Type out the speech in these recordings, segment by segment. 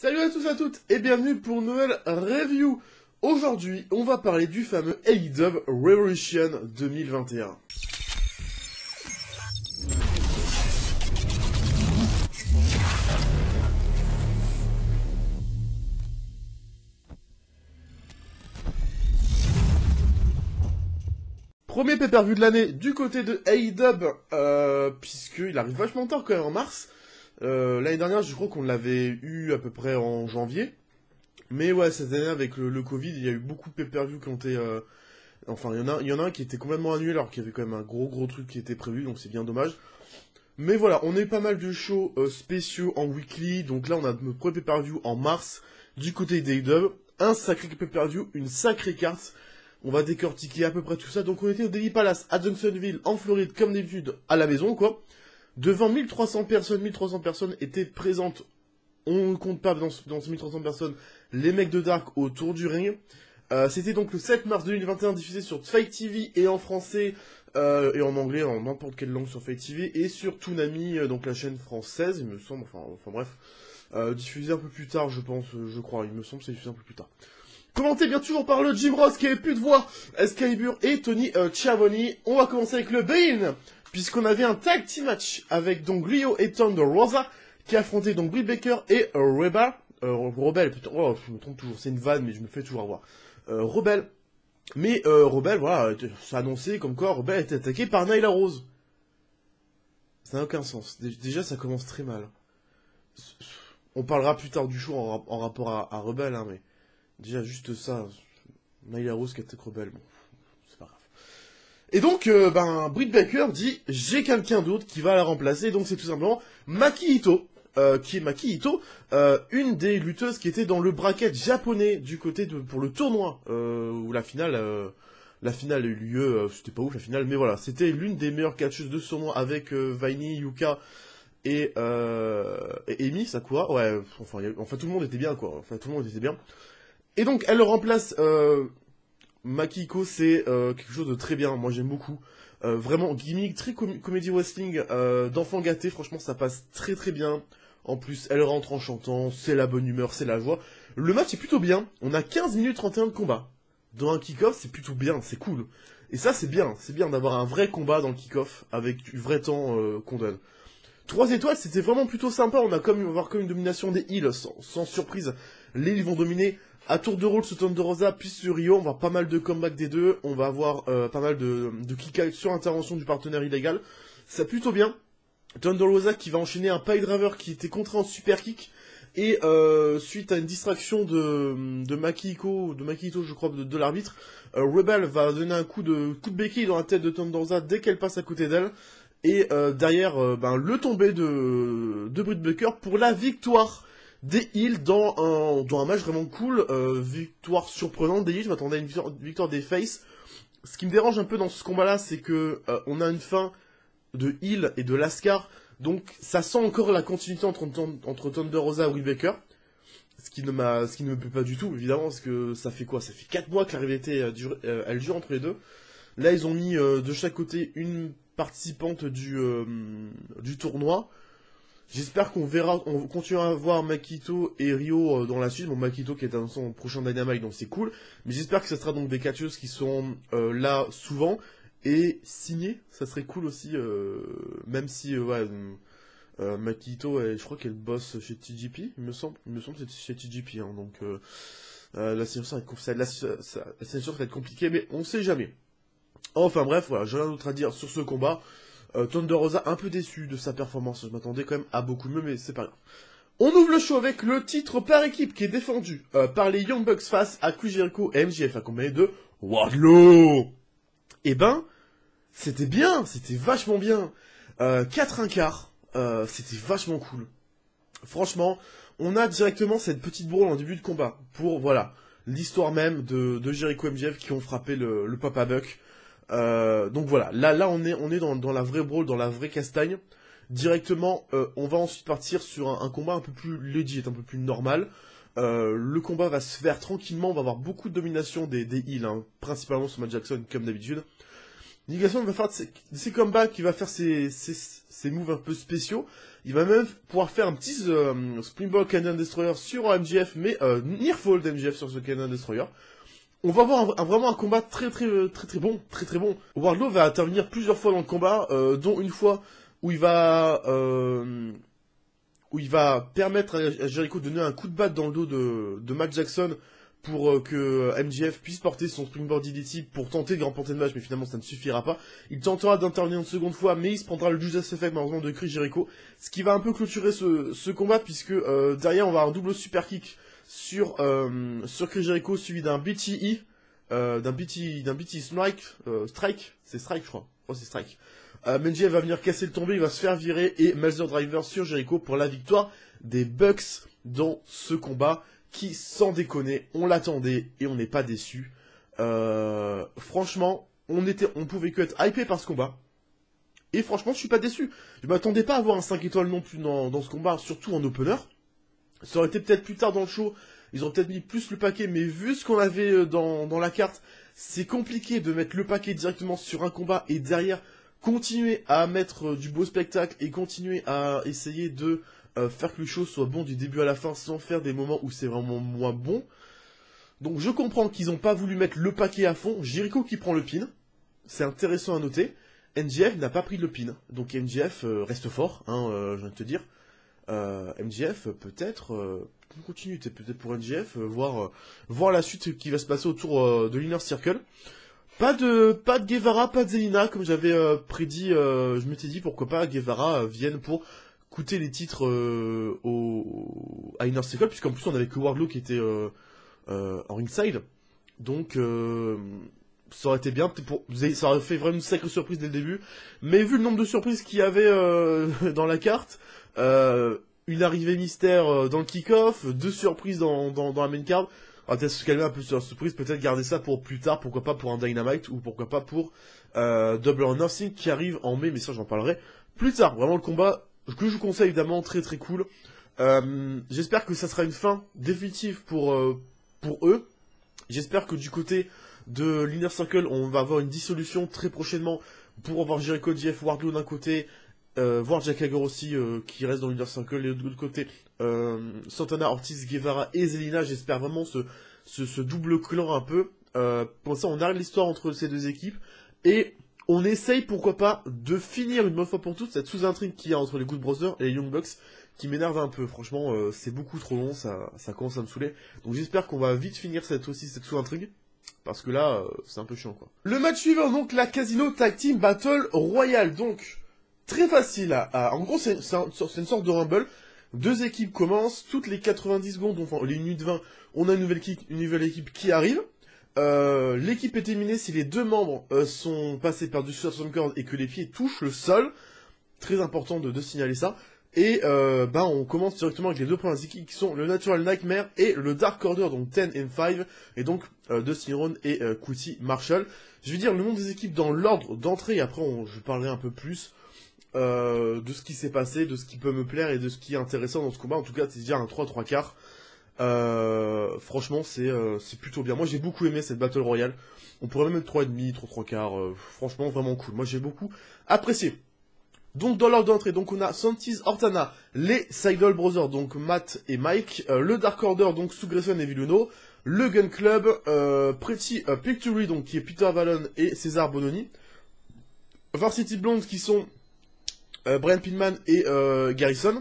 Salut à tous et à toutes et bienvenue pour une nouvelle review. Aujourd'hui, on va parler du fameux AEW Revolution 2021. Premier pay-per-view de l'année du côté de AEW, puisqu'il arrive vachement tard quand même en mars. L'année dernière, je crois qu'on l'avait eu à peu près en janvier. Mais ouais, cette année, avec le Covid, il y a eu beaucoup de pay-per-view qui ont été... Enfin, il y en a un qui était complètement annulé, alors qu'il y avait quand même un gros truc qui était prévu, donc c'est bien dommage. Mais voilà, on a eu pas mal de shows spéciaux en weekly, donc là, on a notre premier pay-per-view en mars, du côté d'AEW. Un sacré pay-per-view, une sacrée carte. On va décortiquer à peu près tout ça. Donc on était au Daily Palace à Jacksonville, en Floride, comme d'habitude, à la maison, quoi. Devant 1300 personnes étaient présentes. On ne compte pas dans ces 1300 personnes les mecs de Dark autour du ring. C'était donc le 7 mars 2021 diffusé sur Fight TV et en français et en anglais, en n'importe quelle langue sur Fight TV et sur Toonami, donc la chaîne française, il me semble, enfin bref. Diffusé un peu plus tard, je pense, je crois, il me semble que c'est diffusé un peu plus tard. Commenté bien toujours par le Jim Ross qui avait plus de voix, Excalibur et Tony Schiavone. On va commencer avec le Bein, puisqu'on avait un tag team match avec donc Rio et Thunder Rosa qui affrontaient donc Britt Baker et Rebel, putain, oh, je me trompe toujours, c'est une vanne mais je me fais toujours avoir. Rebel. Mais Rebel, voilà, ça a annoncé comme quoi Rebel était attaqué par Nyla Rose. Ça n'a aucun sens. Déjà ça commence très mal. On parlera plus tard du show en rapport à Rebel, hein, mais... Déjà, juste ça, Nyla Rose qui attaque Rebel, bon, c'est pas grave. Et donc, Britt Baker dit, j'ai quelqu'un d'autre qui va la remplacer, donc c'est tout simplement Maki Ito, qui est Maki Ito, une des lutteuses qui était dans le bracket japonais du côté pour le tournoi, où la finale a eu lieu, c'était pas ouf la finale, mais voilà, c'était l'une des meilleures catcheuses de ce tournoi avec Vaini, Yuka, et Emi Sakura, ouais, enfin tout le monde était bien, quoi, Et donc, elle le remplace, Makiko, c'est quelque chose de très bien, moi j'aime beaucoup. Vraiment, gimmick, très comédie wrestling, d'enfant gâté, franchement ça passe très bien. En plus, elle rentre en chantant, c'est la bonne humeur, c'est la joie. Le match est plutôt bien, on a 15 minutes 31 de combat. Dans un kick-off, c'est plutôt bien, c'est cool. Et ça c'est bien d'avoir un vrai combat dans le kick-off, avec du vrai temps qu'on donne. 3 étoiles, c'était vraiment plutôt sympa, on va avoir comme une domination des heels, sans surprise. Les heels vont dominer à tour de rôle sur Thunder Rosa, puis sur Rio, on va avoir pas mal de comebacks des deux, on va avoir pas mal de kick-out sur intervention du partenaire illégal. C'est plutôt bien. Thunder Rosa qui va enchaîner un pile driver qui était contré en super kick, et suite à une distraction de Makiko, je crois, de l'arbitre, Rebel va donner un coup de béquille dans la tête de Thunder Rosa dès qu'elle passe à côté d'elle. Et derrière, le tombé de Britt Baker pour la victoire des Heels dans un match vraiment cool. Victoire surprenante des Heels, je m'attendais à une victoire des Face. Ce qui me dérange un peu dans ce combat-là, c'est que on a une fin de Heel et de Lascar, donc ça sent encore la continuité entre Thunder Rosa et Britt Baker. Ce qui ne me plaît pas du tout, évidemment, parce que ça fait quoi? Ça fait 4 mois que la rivalité elle dure entre les deux. Là, ils ont mis de chaque côté une participante du tournoi. J'espère qu'on continuera à voir Makito et Rio dans la suite. Bon, Makito qui est dans son prochain Dynamite, donc c'est cool. Mais j'espère que ce sera donc des catcheuses qui sont là souvent. Et signées, ça serait cool aussi, même si, Makito, je crois qu'elle bosse chez TJP, il me semble que c'est chez TJP, hein, donc la signature va être compliquée, mais on sait jamais. Enfin bref, voilà, j'ai rien d'autre à dire sur ce combat. Thunder Rosa un peu déçu de sa performance, je m'attendais quand même à beaucoup mieux, mais c'est pas grave. On ouvre le show avec le titre par équipe qui est défendu par les Young Bucks face à Chris Jericho et MJF accompagné de Wardlow. Eh ben, c'était bien, c'était vachement bien. 4-1-quart, c'était vachement cool. Franchement, on a directement cette petite bourre en début de combat pour, voilà, l'histoire même de Jericho et MJF qui ont frappé le Papa Buck. Donc voilà, là on est dans la vraie brawl, dans la vraie castagne. Directement, on va ensuite partir sur un combat un peu plus legit, un peu plus normal. Le combat va se faire tranquillement, on va avoir beaucoup de domination des heels, hein, principalement sur Matt Jackson comme d'habitude. Nick Jackson va faire ses combats, qui va faire ses moves un peu spéciaux. Il va même pouvoir faire un petit Springboard Canyon Destroyer sur MJF, mais Near Fall d'MJF sur ce Canyon Destroyer. On va avoir vraiment un combat très bon. Wardlow va intervenir plusieurs fois dans le combat, dont une fois où il va permettre à Jericho de donner un coup de batte dans le dos de Matt Jackson pour que MJF puisse porter son Springboard DDT pour tenter de remporter le match, mais finalement ça ne suffira pas. Il tentera d'intervenir une seconde fois, mais il se prendra le Judas Effect malheureusement de Chris Jericho, ce qui va un peu clôturer ce combat, puisque derrière on va avoir un double super kick sur Chris Jericho, suivi d'un BTE, d'un BTE Strike, c'est Strike je crois, c'est Strike. MJF va venir casser le tombé, il va se faire virer, et Meltzer Driver sur Jericho pour la victoire des Bucks dans ce combat, qui, sans déconner, on l'attendait et on n'est pas déçu. Franchement, on pouvait que être hypé par ce combat. Et franchement, je suis pas déçu. Je m'attendais pas à avoir un 5 étoiles non plus dans ce combat, surtout en opener. Ça aurait été peut-être plus tard dans le show, ils auraient peut-être mis plus le paquet, mais vu ce qu'on avait dans la carte, c'est compliqué de mettre le paquet directement sur un combat et derrière continuer à mettre du beau spectacle et continuer à essayer de faire que le show soit bon du début à la fin sans faire des moments où c'est vraiment moins bon. Donc je comprends qu'ils n'ont pas voulu mettre le paquet à fond. Jericho qui prend le pin, c'est intéressant à noter. MJF n'a pas pris le pin, donc MJF reste fort, je viens de te dire. MJF peut-être continuité peut-être pour MJF, voir la suite qui va se passer autour de l'Inner Circle. Pas de Guevara, pas de Zelina, comme j'avais prédit, je m'étais dit pourquoi pas Guevara vienne pour coûter les titres à Inner Circle, puisqu'en plus on avait que Wardlow qui était en ringside, donc ça aurait été bien, ça aurait fait vraiment une sacrée surprise dès le début, mais vu le nombre de surprises qu'il y avait dans la carte, une arrivée mystère dans le kick-off, 2 surprises dans la main card, on va peut-être se calmer un peu sur la surprise, peut-être garder ça pour plus tard, pourquoi pas pour un Dynamite, ou pourquoi pas pour Double or Nothing qui arrive en mai, mais ça j'en parlerai plus tard. Vraiment le combat que je vous conseille évidemment, très cool. J'espère que ça sera une fin définitive pour eux. J'espère que du côté de l'Inner Circle, on va avoir une dissolution très prochainement pour avoir Jericho, JF, Wardlow d'un côté, voir Jack Hager aussi qui reste dans l'Inner Circle, et de l'autre côté Santana, Ortiz, Guevara et Zelina. J'espère vraiment ce double clan un peu. Pour ça on arrête l'histoire entre ces deux équipes et on essaye pourquoi pas de finir une bonne fois pour toutes cette sous-intrigue qu'il y a entre les Good Brothers et les Young Bucks qui m'énerve un peu. Franchement c'est beaucoup trop long, ça commence à me saouler. Donc j'espère qu'on va vite finir cette sous-intrigue. Parce que là, c'est un peu chiant quoi. Le match suivant, donc la Casino Tag Team Battle Royale. Donc, très facile. En gros, c'est une sorte de Rumble. 2 équipes commencent. Toutes les 90 secondes, enfin les minutes 20, on a une nouvelle équipe qui arrive. L'équipe est éliminée si les 2 membres sont passés par-dessus la corde et que les pieds touchent le sol. Très important de signaler ça. Et on commence directement avec les 2 premières équipes qui sont le Natural Nightmare et le Dark Order, donc 10 and 5, et donc Dustin Rhodes et QT Marshall. Je vais dire le nom des équipes dans l'ordre d'entrée, et après je parlerai un peu plus de ce qui s'est passé, de ce qui peut me plaire et de ce qui est intéressant dans ce combat. En tout cas, c'est déjà un 3-3 quarts. Franchement, c'est plutôt bien. Moi, j'ai beaucoup aimé cette Battle Royale. On pourrait même mettre 3,5, 3 quarts. Franchement, vraiment cool. Moi, j'ai beaucoup apprécié. Donc dans l'ordre d'entrée, donc on a Santis Ortana, les Seidel Brothers, donc Matt et Mike, le Dark Order, donc Stu Grayson et Viluno, le Gun Club, Pretty Pictory, donc qui est Peter Avalon et César Bononi, Varsity Blondes qui sont Brian Pillman et Garrison,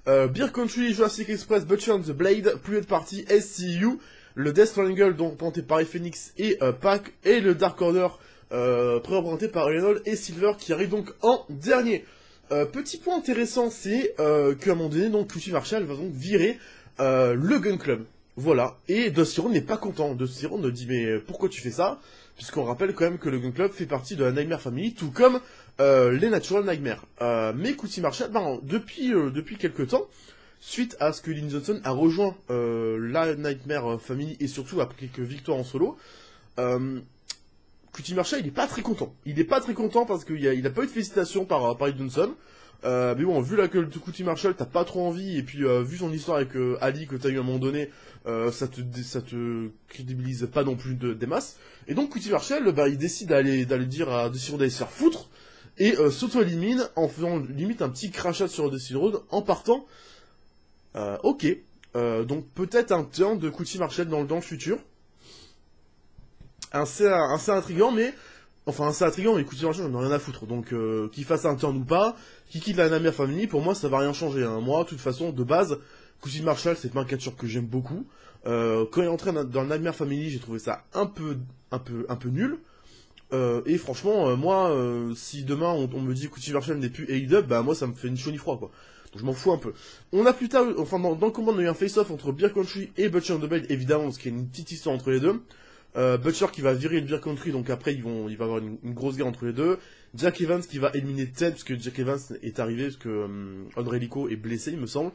Beer Country, Jurassic Express, Butcher and the Blade, Private Party, SCU, le Death Triangle, donc représenté par Phoenix et Pac, et le Dark Order, représenté par Reynolds et Silver qui arrive donc en dernier. Petit point intéressant, c'est qu'à un moment donné, donc QT Marshall va donc virer le Gun Club. Voilà. Et Dusty Rhodes n'est pas content. Dusty Rhodes dit mais pourquoi tu fais ça? Puisqu'on rappelle quand même que le Gun Club fait partie de la Nightmare Family, tout comme les Natural Nightmare. Mais QT Marshall, depuis quelques temps, suite à ce que Lynn Johnson a rejoint la Nightmare Family et surtout après quelques victoires en solo, QT Marshall, il est pas très content. Il est pas très content parce qu'il a pas eu de félicitations par Lynn Johnson. Mais bon, vu là que Kuti Marshall, t'as pas trop envie, et puis vu son histoire avec Ali que t'as eu à un moment donné, ça te crédibilise pas non plus des masses. Et donc Kuti Marshall, bah, il décide d'aller dire à Dusty Rhodes d'aller se faire foutre, et s'auto-élimine en faisant limite un petit crachat sur Dusty Rhodes en partant. Ok. Donc peut-être un turn de Kuti Marshall dans le futur. Assez intriguant, mais... Enfin, assez intriguant, mais Kuti Marshall, j'en ai rien à foutre. Donc, qu'il fasse un turn ou pas, qu'il quitte la Nightmare Family, pour moi, ça va rien changer. Hein. Moi, de toute façon, de base, Kuti Marshall, c'est pas un catcheur que j'aime beaucoup. Quand il est entré dans la Nightmare Family, j'ai trouvé ça un peu nul. Et franchement, moi, si demain, on me dit Kuti Marshall n'est plus AEW, bah moi, ça me fait ni chaud ni froid, quoi. Donc je m'en fous un peu. On a plus tard, enfin dans le combat, on a eu un face-off entre Beer Country et Butcher and the Blade, évidemment, parce qu'il y a une petite histoire entre les deux. Butcher qui va virer le Beer Country, donc après il va y avoir une grosse guerre entre les deux. Jack Evans qui va éliminer Ted, parce que Jack Evans est arrivé, parce que Andre Lico est blessé, il me semble.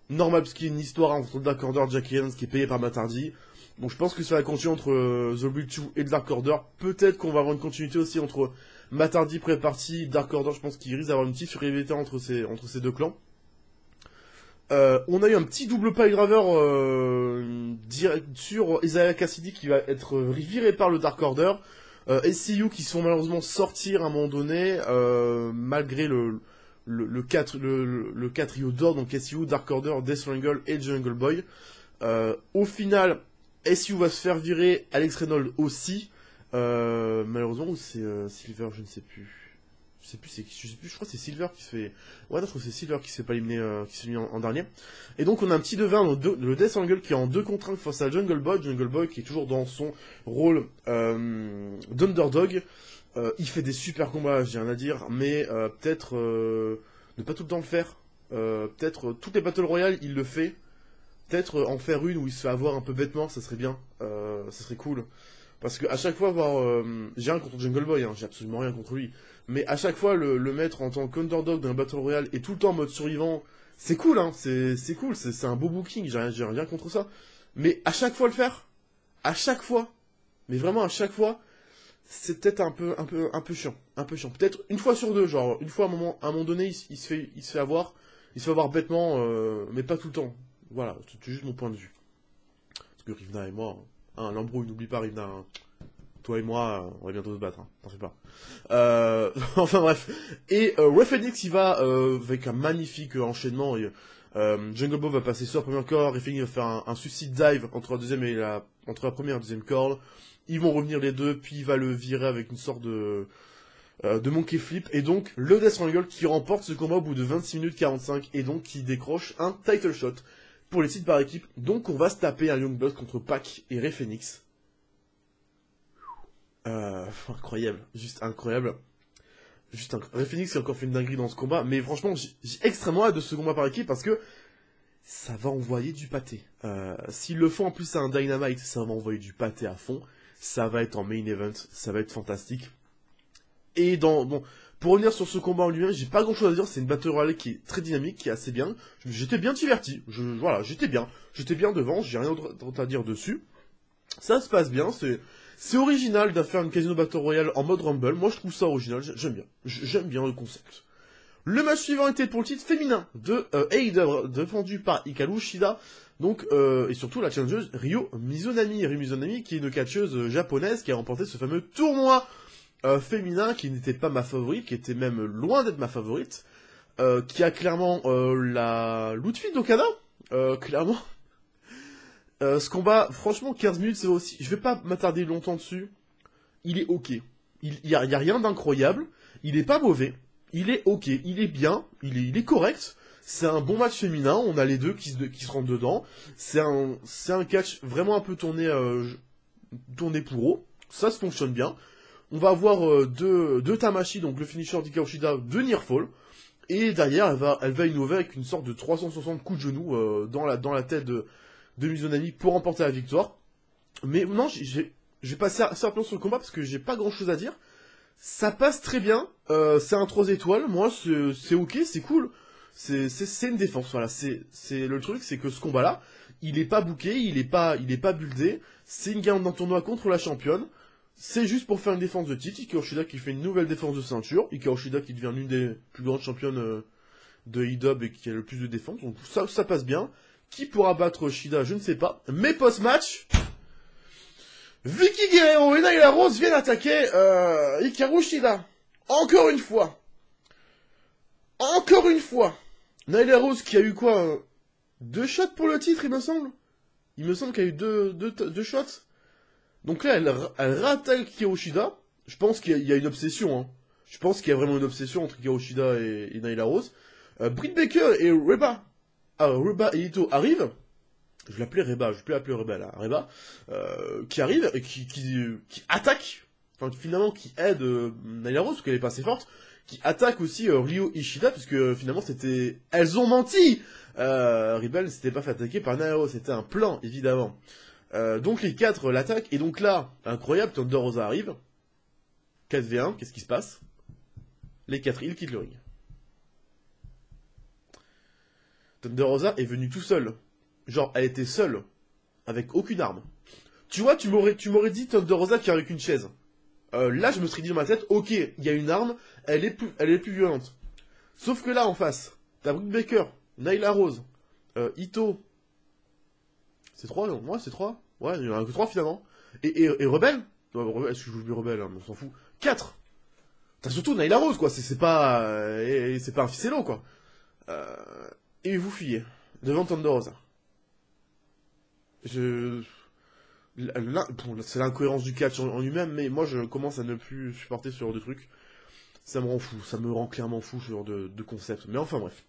Normal, parce qu'il y a une histoire entre Dark Order et Jack Evans qui est payé par Matt Hardy. Donc je pense que ça va continuer entre The Real 2 et Dark Order. Peut-être qu'on va avoir une continuité aussi entre Matt Hardy pré-party, Dark Order, je pense qu'il risque d'avoir une petite rivalité entre ces deux clans. On a eu un petit double pile driver direct sur Isaiah Cassidy qui va être viré par le Dark Order. SCU qui se font malheureusement sortir à un moment donné, malgré le 4 trio d'or, donc SCU, Dark Order, Death Triangle et Jungle Boy. Au final, SCU va se faire virer, Alex Reynolds aussi. Malheureusement, c'est Silver, je ne sais plus. Je crois que c'est Silver qui se fait... Ouais, je crois que c'est Silver qui se fait pas éliminer, qui s'est mis en dernier. Et donc on a un petit devin, le Death Angle qui est en 2 contre 1 face à Jungle Boy qui est toujours dans son rôle d'underdog. Il fait des super combats, j'ai rien à dire, mais peut-être ne pas tout le temps le faire. Peut-être toutes les Battle Royale, il le fait. Peut-être en faire une où il se fait avoir un peu bêtement, ça serait bien. Ça serait cool. Parce que à chaque fois, j'ai rien contre Jungle Boy, hein, j'ai absolument rien contre lui. Mais à chaque fois, le mettre en tant qu'underdog dans un Battle Royale et tout le temps en mode survivant, c'est cool, hein, c'est cool, c'est un beau booking, j'ai rien contre ça. Mais à chaque fois le faire, à chaque fois, mais vraiment à chaque fois, c'est peut-être un peu chiant, Peut-être une fois sur deux, genre une fois à un moment donné, il se fait avoir bêtement, mais pas tout le temps. Voilà, c'est juste mon point de vue. Parce que Rivna et moi, hein, l'embrouille, n'oublie pas Rivna. Hein. Toi et moi, on va bientôt se battre, hein, t'en fais pas. Enfin bref. Et Ray Phoenix, il va, avec un magnifique enchaînement, Jungle Boy va passer sur le premier corps, Ray Phoenix va faire un suicide dive entre la première et la deuxième corde. Ils vont revenir les deux, puis il va le virer avec une sorte de monkey flip, et donc le Death Triangle qui remporte ce combat au bout de 26 minutes 45, et donc qui décroche un title shot pour les titres par équipe. Donc on va se taper un Young Blood contre Pac et Ray Phoenix. Incroyable, juste incroyable. Ray Phoenix qui a encore fait une dinguerie dans ce combat, mais franchement, j'ai extrêmement hâte de ce combat par équipe parce que ça va envoyer du pâté. S'ils le font en plus à un Dynamite, ça va envoyer du pâté à fond. Ça va être en main event, ça va être fantastique. Et pour revenir sur ce combat en lui-même, j'ai pas grand chose à dire, c'est une Battle Royale qui est très dynamique, qui est assez bien. J'étais bien diverti, voilà, j'étais bien devant, j'ai rien d'autre à dire dessus. Ça se passe bien, c'est original de faire une Casino Battle Royale en mode Rumble. Moi, je trouve ça original. J'aime bien le concept. Le match suivant était pour le titre féminin de AEW, défendu par Hikaru Shida. Donc, et surtout la challengeuse Ryo Mizunami. Ryo Mizunami, qui est une catcheuse japonaise qui a remporté ce fameux tournoi féminin qui n'était pas ma favorite, qui était même loin d'être ma favorite. Qui a clairement l'outfit d'Okada. Clairement. Ce combat, franchement, 15 minutes, c'est aussi... Je vais pas m'attarder longtemps dessus. Il est ok. Il y a rien d'incroyable. Il est pas mauvais. Il est ok. Il est bien. Il est correct. C'est un bon match féminin. On a les deux qui se rentrent dedans. C'est un catch vraiment un peu tourné pour eux. Ça se fonctionne bien. On va avoir deux Tamashi, donc le finisher d'Hikaru Shida de Nearfall. Et derrière, elle va innover avec une sorte de 360 coups de genou dans la tête de Mizunami pour remporter la victoire. Mais non, j'ai passé simplement sur le combat parce que j'ai pas grand chose à dire. Ça passe très bien, c'est un 3 étoiles, moi c'est ok, c'est cool. C'est une défense, voilà. C'est le truc, c'est que ce combat-là, il est pas booké, il est pas buildé. C'est une gagne d'un tournoi contre la championne. C'est juste pour faire une défense de titre. Hikaru Shida qui fait une nouvelle défense de ceinture. Hikaru Shida qui devient l'une des plus grandes championnes de E-Dub et qui a le plus de défense, donc ça passe bien. Qui pourra battre Shida, je ne sais pas. Mais post-match, Vicky Guerrero et Nyla Rose viennent attaquer Hikaru Shida. Encore une fois. Encore une fois. Nyla Rose qui a eu quoi 2 shots pour le titre, il me semble. Il me semble qu'il y a eu deux shots. Donc là, elle rattaque Hikaru Shida. Je pense qu'il y a une obsession. Hein. Je pense qu'il y a vraiment une obsession entre Hikaru Shida et Nyla Rose. Britt Baker et Reba. Reba et Ito arrivent. Je vais l'appeler Reba, je vais plus l'appeler Reba là. Reba. Qui arrive et qui attaque. Enfin, finalement, qui aide Nyla Rose, parce qu'elle est pas assez forte. Qui attaque aussi Ryo Ishida, puisque finalement, c'était... Elles ont menti Reba ne s'était pas fait attaquer par Nyla Rose, c'était un plan, évidemment. Donc les 4 l'attaquent, et donc là, incroyable, Thunder Rosa arrive. 4v1, qu'est-ce qui se passe? Les 4, ils quittent le ring. Thunder Rosa est venue tout seul. Genre, elle était seule. Avec aucune arme. Tu vois, tu m'aurais dit Thunder Rosa qui avec une chaise. Là, je me serais dit dans ma tête, ok, il y a une arme, elle est plus violente. Sauf que là, en face, t'as Britt Baker, Nyla Rose, Ito. C'est 3, non? Ouais, c'est 3. Ouais, il y en a que 3 finalement. Et Rebelle? Est-ce que je joue Rebelle, hein, on s'en fout. 4. T'as surtout Nyla Rose, quoi. C'est pas un ficello, quoi. Et vous fuyez. Devant Thunder Rosa. C'est l'incohérence du catch en lui-même, mais moi je commence à ne plus supporter ce genre de truc. Ça me rend fou, ça me rend clairement fou ce genre de concept. Mais enfin bref.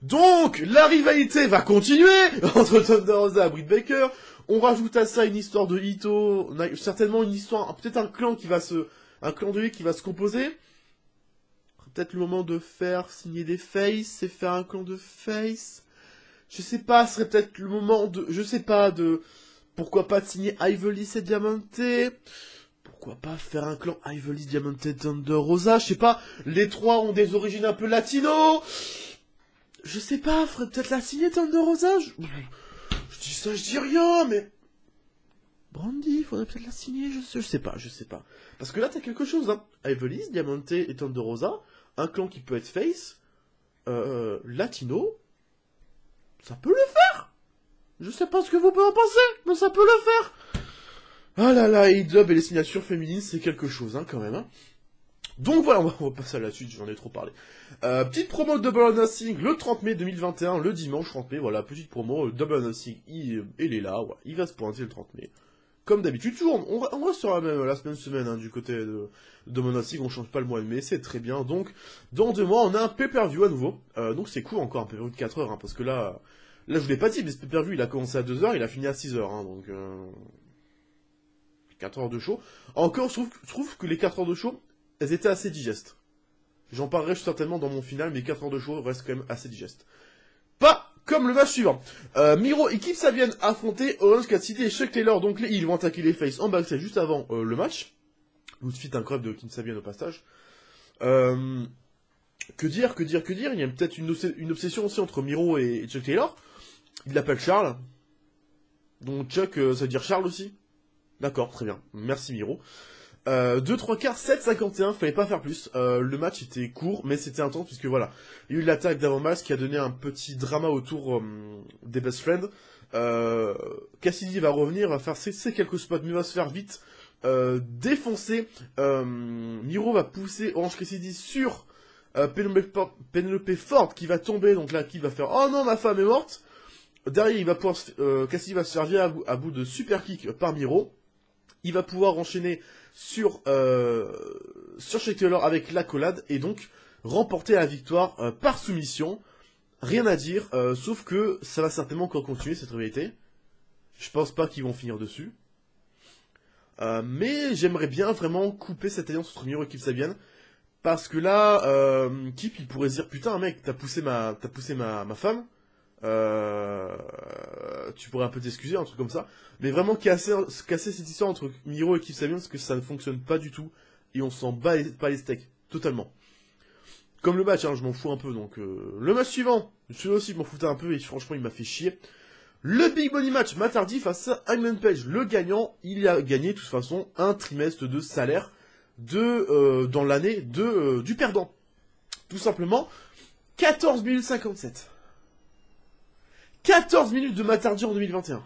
Donc, la rivalité va continuer entre Thunder Rosa et Britt Baker. On rajoute à ça une histoire de Ito, certainement une histoire, peut-être un clan de lui qui va se composer. Peut-être le moment de faire signer des faces et faire un clan de face. Je sais pas, ce serait peut-être le moment de, je sais pas, pourquoi pas de signer Ivory et Diamante. Pourquoi pas faire un clan Ivory, Diamante, Thunder Rosa. Je sais pas, les 3 ont des origines un peu latino. Je sais pas, faudrait peut-être la signer Thunder Rosa. Je dis ça, je dis rien, mais... Brandy, faudrait peut-être la signer, je sais pas. Parce que là, t'as quelque chose, hein. Ivory, Diamante et Thunder Rosa, un clan qui peut être face, latino, ça peut le faire. Je sais pas ce que vous pouvez en penser, mais ça peut le faire. Ah là là, E-Dub et les signatures féminines, c'est quelque chose, hein, quand même, hein. Donc voilà, on va passer à la suite, j'en ai trop parlé. Petite promo de Double or Nothing le 30 mai 2021, le dimanche 30 mai, voilà, petite promo, Double or Nothing, il est là, ouais, il va se pointer le 30 mai. Comme d'habitude, toujours, on reste sur la semaine, hein, du côté de Double or Nothing, on change pas le mois de mai, c'est très bien. Donc, dans 2 mois, on a un pay-per-view à nouveau, donc c'est cool encore, un pay-per-view de 4 heures, hein, parce que là, je vous l'ai pas dit, mais ce pay-per-view, il a commencé à 2 heures, il a fini à 6 heures, hein, donc... 4 heures de show. Encore, je trouve que les 4 heures de show, elles étaient assez digestes. J'en parlerai certainement dans mon final, mais 4 heures de show restent quand même assez digestes. Pas comme le match suivant. Miro et Kip Sabian affronter Orange Cassidy et Chuck Taylor. Donc ils vont attaquer les faces en backstage juste avant le match. L'outfit incroyable de Kip Sabian au passage. Que dire. Il y a peut-être une obsession aussi entre Miro et Chuck Taylor. Il l'appelle Charles. Donc Chuck, ça veut dire Charles aussi. D'accord, très bien. Merci Miro. 2-3 quarts, 7-51, fallait pas faire plus. Le match était court, mais c'était intense, puisque voilà. Il y a eu l'attaque d'avant-match qui a donné un petit drama autour des best friends. Cassidy va revenir, va faire ses quelques spots, mais va se faire vite défoncer. Miro va pousser Orange Cassidy sur Penelope Ford qui va tomber, donc là, qui va faire « Oh non, ma femme est morte !» Derrière, il va pouvoir Cassidy va se faire virer à bout de super kick par Miro. Il va pouvoir enchaîner sur Chuck Taylor avec l'accolade et donc remporter la victoire par soumission. Rien à dire, sauf que ça va certainement encore continuer cette rivalité. Je pense pas qu'ils vont finir dessus. Mais j'aimerais bien vraiment couper cette alliance entre Miro et Kip Sabian. Parce que là, Kip il pourrait se dire putain mec, t'as poussé ma femme. Tu pourrais un peu t'excuser, un truc comme ça. Mais vraiment casser cette histoire entre Miro et Kip Sabian parce que ça ne fonctionne pas du tout. Et on s'en bat pas les steaks. Totalement. Comme le match, hein, je m'en fous un peu. Donc le match suivant, celui-là aussi je m'en foutais un peu et franchement il m'a fait chier. Le Big Money Match, Matt Hardy face à Hangman Page. Le gagnant, il a gagné de toute façon un trimestre de salaire dans l'année du perdant. Tout simplement. 14 minutes 57. 14 minutes de Matt Hardy en 2021.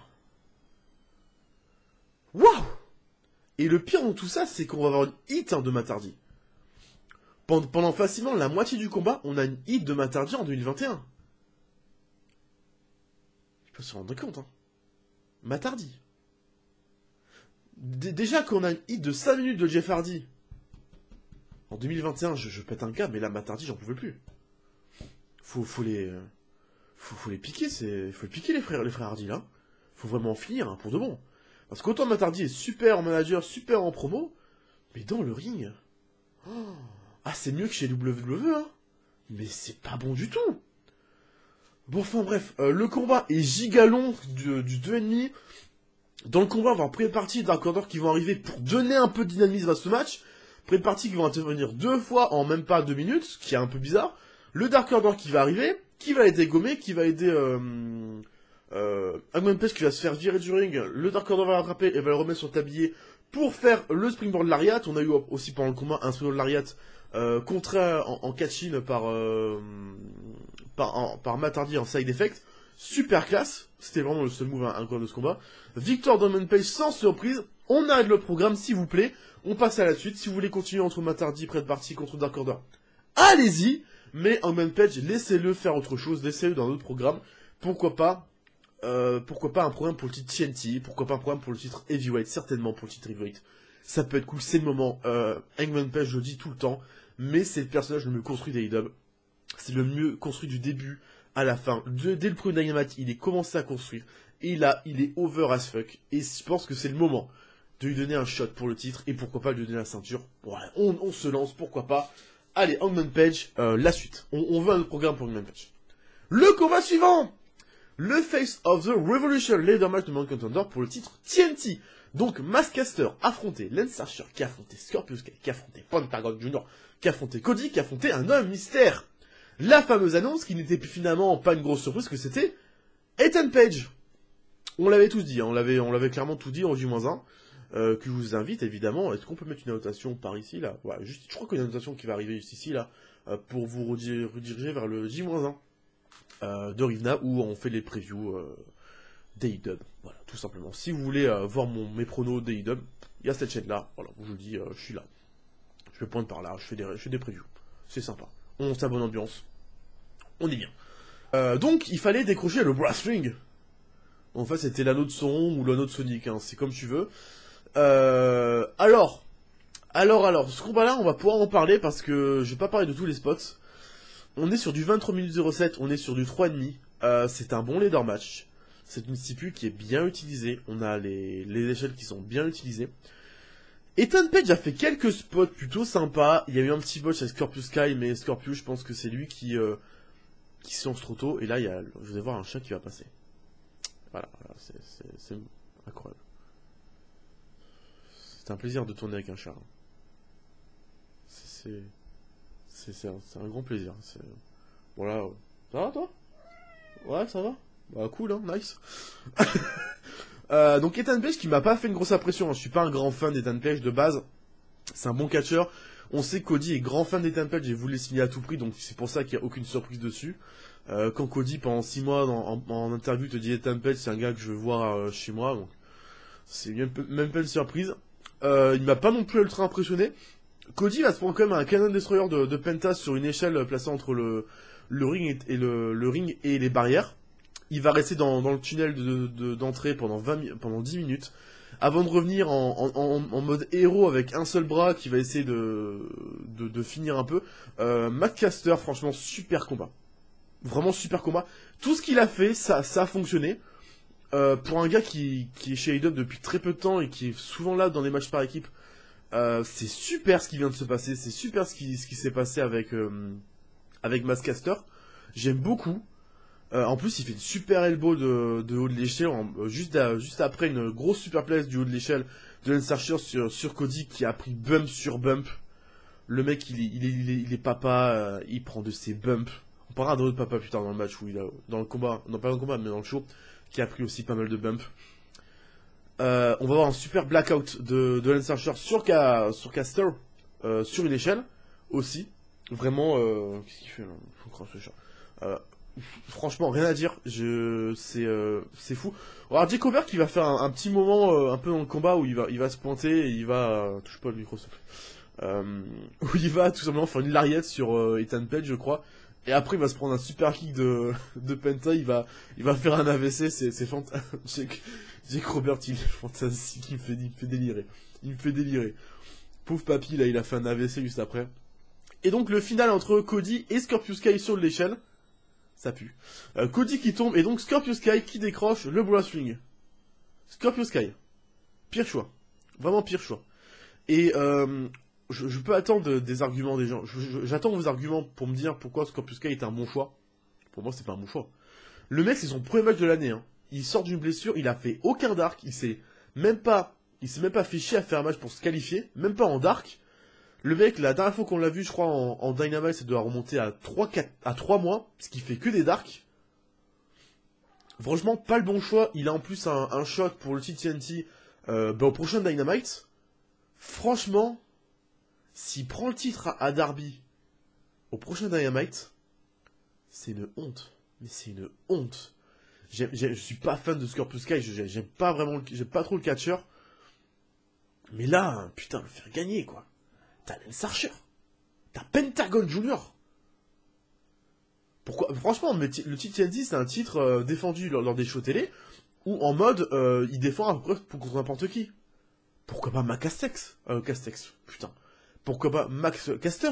Waouh! Et le pire dans tout ça, c'est qu'on va avoir une hit de Matt Hardy. Pendant facilement la moitié du combat, on a une hit de Matt Hardy en 2021. Je peux se rendre compte, hein. Matt Hardy. Déjà qu'on a une hit de 5 minutes de Jeff Hardy. En 2021, je pète un câble, mais là, Matt Hardy, j'en pouvais plus. Faut les piquer, faut piquer les frères Hardy, là. Faut vraiment en finir, hein, pour de bon. Parce qu'autant Matt Hardy est super en manager, super en promo, mais dans le ring... Oh, ah, c'est mieux que chez WWE, hein. Mais c'est pas bon du tout. Bon, enfin bref, le combat est giga long du 2,5. Dans le combat, on va avoir première partie Dark Order qui vont arriver pour donner un peu de dynamisme à ce match. Première partie qui vont intervenir 2 fois en même pas 2 minutes, ce qui est un peu bizarre. Le Dark Order qui va arriver, qui va aider Gomé, qui va aider Hangman Page qui va se faire virer du ring. Le Dark Order va le rattraper et va le remettre sur le tablier pour faire le Springboard Lariat. On a eu aussi pendant le combat un Springboard Lariat contraint en catch-in par Matt Hardy en side effect. Super classe, c'était vraiment le seul move incroyable de ce combat. Victoire d'Hangman Page sans surprise. On arrête le programme s'il vous plaît. On passe à la suite. Si vous voulez continuer entre Matt Hardy près de partie contre Dark Order, allez-y. Mais Hangman Page, laissez-le faire autre chose, laissez-le dans notre programme. Pourquoi pas un programme pour le titre TNT, pourquoi pas un programme pour le titre Heavyweight, certainement pour le titre Heavyweight. Ça peut être cool, c'est le moment. Hangman Page, je le dis tout le temps, mais c'est le personnage le mieux construit d'AEW. C'est le mieux construit du début à la fin. Dès le premier Dynamite, il est commencé à construire. Et là, il est over as fuck. Et je pense que c'est le moment de lui donner un shot pour le titre. Et pourquoi pas lui donner la ceinture. Voilà, on se lance, pourquoi pas. Allez, Hangman Page, la suite. On veut un autre programme pour Hangman Page. Le combat suivant! Le Face of the Revolution, leader match de Mount Contender pour le titre TNT. Donc, Maskcaster affronté Lance Archer, qui a affronté Scorpio Sky, qui a affronté Pentagon Jr., qui a affronté Cody, qui a affronté un homme mystère. La fameuse annonce qui n'était finalement pas une grosse surprise, que c'était Ethan Page. On l'avait tous dit, hein, on l'avait clairement tout dit en J-1, que je vous invite évidemment. Est-ce qu'on peut mettre une annotation par ici, là? Ouais, juste, je crois qu'il y a une annotation qui va arriver juste ici, là, pour vous rediriger vers le J-1 de Rivna, où on fait les previews d'AEW. Voilà, tout simplement. Si vous voulez voir mes pronos d'AEW, il y a cette chaîne-là. Voilà, je vous dis, je suis là. Je vais poindre par là, je fais des previews. C'est sympa. On s'abonne bonne ambiance. On est bien. Donc, il fallait décrocher le Brass Ring. En fait, c'était l'anneau de son ou l'anneau de Sonic, hein, c'est comme tu veux. Alors, ce combat-là, on va pouvoir en parler parce que je vais pas parler de tous les spots. On est sur du 23 minutes 07, on est sur du 3,5. C'est un bon leader match. C'est une stipule qui est bien utilisée. On a les échelles qui sont bien utilisées. Ethan Page a fait quelques spots plutôt sympas. Il y a eu un petit botch avec Scorpio Sky, mais Scorpio, je pense que c'est lui qui se lance trop tôt. Et là, je vais voir un chat qui va passer. Voilà, c'est incroyable. C'est un plaisir de tourner avec un chat. C'est un grand plaisir. Voilà. Ça va, toi? Ouais, ça va? Bah, cool, hein, nice. Donc Ethan Page qui m'a pas fait une grosse impression, hein. Je suis pas un grand fan d'Ethan Page de base. C'est un bon catcheur. On sait que Cody est grand fan d'Ethan Page et voulait le signer à tout prix, donc c'est pour ça qu'il n'y a aucune surprise dessus. Quand Cody pendant 6 mois en interview te dit Ethan Page c'est un gars que je veux voir chez moi, donc c'est même pas une surprise. Il m'a pas non plus ultra impressionné. Cody va se prendre quand même un Cannon Destroyer de Penta sur une échelle placée entre le ring le ring et les barrières. Il va rester dans le tunnel d'entrée pendant 10 minutes, avant de revenir en mode héros avec un seul bras qui va essayer de finir un peu. Maskcaster, franchement, super combat. Vraiment super combat. Tout ce qu'il a fait, ça a fonctionné. Pour un gars qui est chez AEW depuis très peu de temps et qui est souvent là dans les matchs par équipe, c'est super ce qui vient de se passer. C'est super ce qui s'est passé avec Maskcaster. J'aime beaucoup. En plus, il fait une super elbow de haut de l'échelle, juste après une grosse superplex du haut de l'échelle de Lance Archer sur Cody qui a pris bump sur bump. Le mec, il est papa, il prend de ses bumps. On parlera d'un autre papa plus tard dans le match, dans le combat, non pas dans le combat, mais dans le show, qui a pris aussi pas mal de bumps. On va avoir un super blackout de Lance Archer sur Caster, sur une échelle, aussi. Vraiment, qu'est-ce qu'il fait là? Faut croire ce chat. Euh, Franchement, rien à dire. C'est fou. Alors, Jake Cobert qui va faire un petit moment un peu dans le combat où il va se pointer et il va. Touche pas le micro, s'il te plaît. Où il va tout simplement faire une lariette sur Ethan Page, je crois. Et après, il va se prendre un super kick de Penta. Il va faire un AVC. C'est fantastique. Jake Robert, il est fantastique. Il me fait délirer. Il me fait délirer. Pauvre papy, là, il a fait un AVC juste après. Et donc, le final entre Cody et Scorpio Sky sur l'échelle. Ça pue. Cody qui tombe et donc Scorpio Sky qui décroche le Brass Ring. Scorpio Sky. Pire choix. Vraiment pire choix. Et je peux attendre des arguments des gens. J'attends vos arguments pour me dire pourquoi Scorpio Sky est un bon choix. Pour moi, c'est pas un bon choix. Le mec, c'est son premier match de l'année. Hein. Il sort d'une blessure, il a fait aucun dark, il s'est même pas fait chier à faire un match pour se qualifier, même pas en dark. Le mec, la dernière fois qu'on l'a vu, je crois, en Dynamite, ça doit remonter à 3 mois, parce qu'il fait que des darks. Franchement, pas le bon choix. Il a en plus un shot pour le TNT au prochain Dynamite. Franchement, s'il prend le titre à Darby au prochain Dynamite, c'est une honte. Mais c'est une honte. Je suis pas fan de Scorpio Sky, j'aime pas trop le catcheur. Mais là, putain, le faire gagner, quoi. T'as Lance Archer. T'as Pentagon Junior. Pourquoi? Franchement, le titre TNT, c'est un titre défendu lors des shows télé, où en mode, il défend à peu près contre n'importe qui. Pourquoi pas Max Castex? Castex, putain. Pourquoi pas Max Caster?